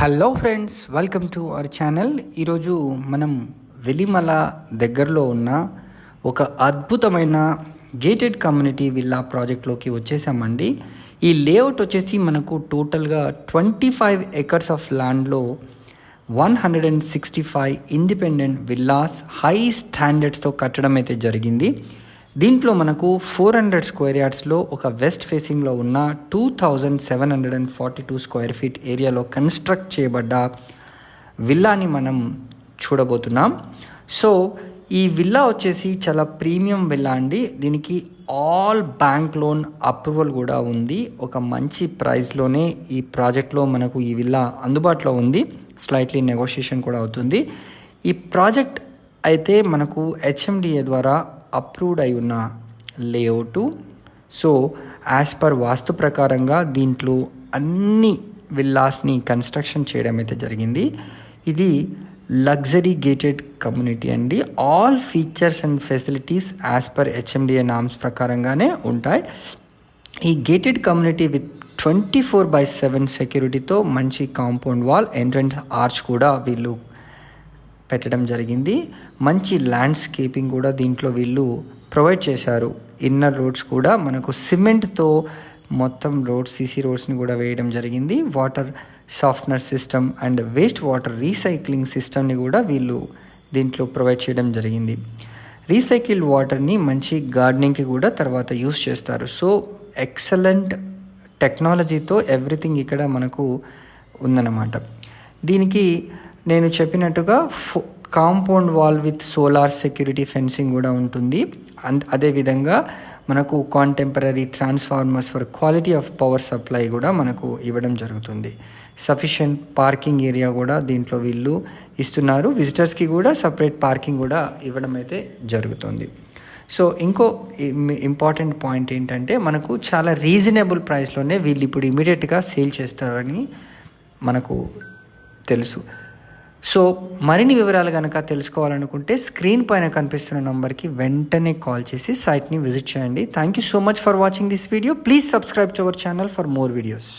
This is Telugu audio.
Hello friends, welcome to our channel. ఈరోజు మనం వెలిమల దగ్గరలో ఉన్న ఒక అద్భుతమైన గేటెడ్ కమ్యూనిటీ విల్లా ప్రాజెక్ట్లోకి వచ్చేసామండి. ఈ లేఅవుట్ వచ్చేసి మనకు టోటల్గా 25 acres ఆఫ్ ల్యాండ్లో 165 ఇండిపెండెంట్ విల్లాస్ హై స్టాండర్డ్స్తో కట్టడం అయితే జరిగింది. దీంట్లో మనకు 400 స్క్వేర్ యార్డ్స్లో ఒక వెస్ట్ ఫేసింగ్లో ఉన్న 2742 స్క్వేర్ ఫీట్ ఏరియాలో కన్స్ట్రక్ట్ చేయబడ్డ విల్లాని మనం చూడబోతున్నాం. సో ఈ విల్లా వచ్చేసి చాలా ప్రీమియం విల్లా అండి. దీనికి ఆల్ బ్యాంక్ లోన్ అప్రూవల్ కూడా ఉంది. ఒక మంచి ప్రైస్లోనే ఈ ప్రాజెక్ట్లో మనకు ఈ విల్లా అందుబాటులో ఉంది. స్లైట్లీ నెగోషియేషన్ కూడా అవుతుంది. ఈ ప్రాజెక్ట్ అయితే మనకు హెచ్ఎండిఏ ద్వారా అప్రూవ్డ్ అయి ఉన్న లేఅవుటు. సో యాజ్ పర్ వాస్తు ప్రకారంగా దీంట్లో అన్ని విల్లాస్ని కన్స్ట్రక్షన్ చేయడం అయితే జరిగింది. ఇది లగ్జరీ గేటెడ్ కమ్యూనిటీ అండి. All features and facilities as per HMDA norms ప్రకారంగానే ఉంటాయి. ఈ గేటెడ్ కమ్యూనిటీ విత్ 24/7 సెక్యూరిటీతో మంచి కాంపౌండ్ వాల్, ఎంట్రన్స్ ఆర్చ్ కూడా వీళ్ళు పెట్టడం జరిగింది. మంచి ల్యాండ్స్కేపింగ్ కూడా దీంట్లో వీళ్ళు ప్రొవైడ్ చేశారు. ఇన్నర్ రోడ్స్ కూడా మనకు సిమెంట్తో మొత్తం రోడ్స్, సీసీ రోడ్స్ని కూడా వేయడం జరిగింది. Water softener system and waste water recycling సిస్టమ్ని కూడా వీళ్ళు దీంట్లో ప్రొవైడ్ చేయడం జరిగింది. రీసైకిల్డ్ వాటర్ని మంచి గార్డెనింగ్కి కూడా తర్వాత యూస్ చేస్తారు. సో ఎక్సలెంట్ టెక్నాలజీతో ఎవ్రీథింగ్ ఇక్కడ మనకు ఉందన్నమాట. దీనికి నేను చెప్పినట్టుగా compound wall with solar security fencing కూడా ఉంటుంది. అదేవిధంగా మనకు contemporary transformers for quality of power supply కూడా మనకు ఇవ్వడం జరుగుతుంది. సఫిషియెంట్ పార్కింగ్ ఏరియా కూడా దీంట్లో వీళ్ళు ఇస్తున్నారు. విజిటర్స్కి కూడా సపరేట్ పార్కింగ్ కూడా ఇవ్వడం అయితే జరుగుతుంది. సో ఇంకో ఇంపార్టెంట్ పాయింట్ ఏంటంటే మనకు చాలా రీజనబుల్ ప్రైస్లోనే వీళ్ళు ఇప్పుడు ఇమీడియట్గా సేల్ చేస్తారని మనకు తెలుసు. సో మరిన్ని వివరాలు కనుక తెలుసుకోవాలనుకుంటే స్క్రీన్ పైన కనిపిస్తున్న నంబర్కి వెంటనే కాల్ చేసి సైట్ని విజిట్ చేయండి. Thank you so much for watching this video. Please subscribe to our channel for more videos.